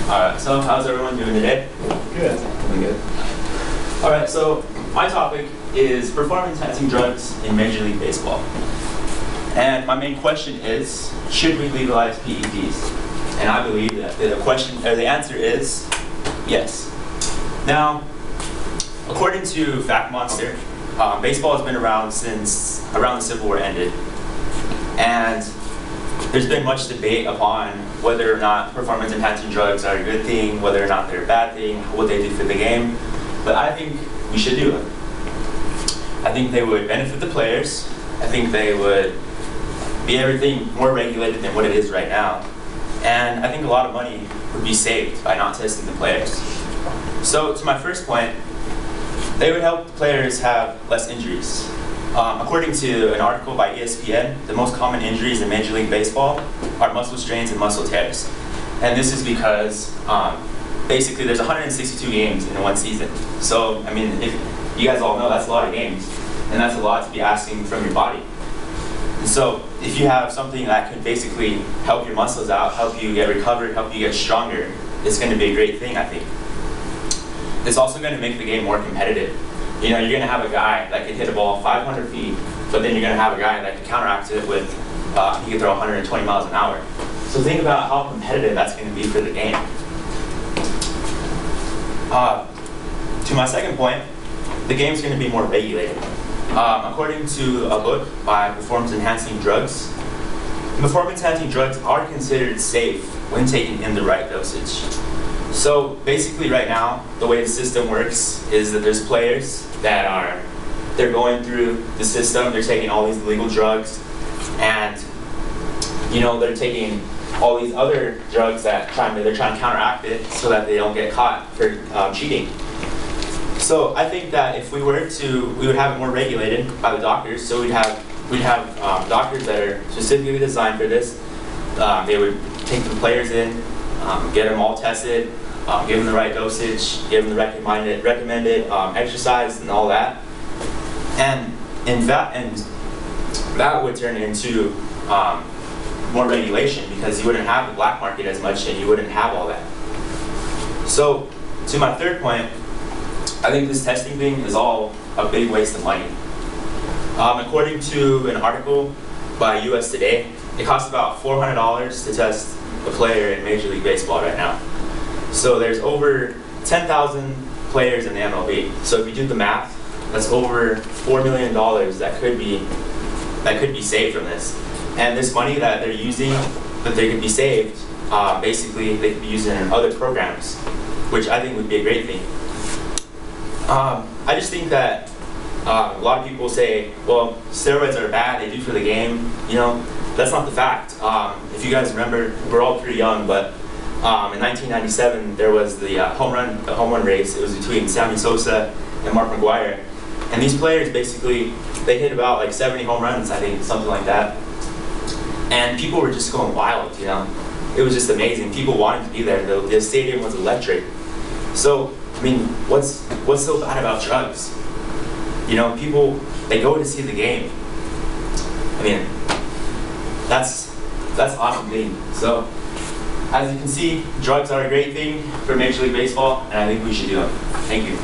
Alright, so how's everyone doing today? Good. Doing good. Alright, so my topic is performance-enhancing drugs in Major League Baseball. And my main question is, should we legalize PEDs? And I believe that the answer is yes. Now, according to Fact Monster, baseball has been around since around the Civil War ended. And there's been much debate upon whether or not performance-enhancing drugs are a good thing, whether or not they're a bad thing, what they do for the game. But I think we should do them. I think they would benefit the players. I think they would be everything more regulated than what it is right now. And I think a lot of money would be saved by not testing the players. So to my first point, they would help the players have less injuries. According to an article by ESPN, the most common injuries in Major League Baseball are muscle strains and muscle tears. And this is because basically there's 162 games in one season. So, I mean, if you guys all know, that's a lot of games. And that's a lot to be asking from your body. And so, if you have something that could basically help your muscles out, help you get recovered, help you get stronger, it's going to be a great thing, I think. It's also going to make the game more competitive. You know, you're going to have a guy that can hit a ball 500 feet, but then you're going to have a guy that can counteract it with, he can throw 120 miles an hour. So think about how competitive that's going to be for the game. To my second point, the game's going to be more regulated. According to a book by Performance-Enhancing Drugs, performance-enhancing drugs are considered safe when taken in the right dosage. So basically right now, the way the system works is that there's players that they're going through the system, they're taking all these illegal drugs, and you know, they're taking all these other drugs that they're trying to counteract it so that they don't get caught for cheating. So I think that if we would have it more regulated by the doctors. So we'd have doctors that are specifically designed for this. They would take the players in, get them all tested, give them the right dosage, give them the recommended exercise and all that. And that would turn into more regulation, because you wouldn't have the black market as much and you wouldn't have all that. So to my third point, I think this testing thing is all a big waste of money. According to an article by US Today, it costs about $400 to test a player in Major League Baseball right now. So there's over 10,000 players in the MLB. So if you do the math, that's over $4 million that could be saved from this. And this money that they're using, that they could be saved, basically they could be using in other programs, which I think would be a great thing. I just think that a lot of people say, well, steroids are bad, they do for the game. You know, that's not the fact. If you guys remember, we're all pretty young, but in 1997 there was the home run race. It was between Sammy Sosa and Mark McGwire, and these players basically they hit about like 70 home runs, I think, something like that. And people were just going wild. You know, it was just amazing. People wanted to be there. The stadium was electric. So I mean, what's so bad about drugs? You know, people, they go to see the game. I mean, that's an awesome thing. So, as you can see, drugs are a great thing for Major League Baseball, and I think we should do them. Thank you.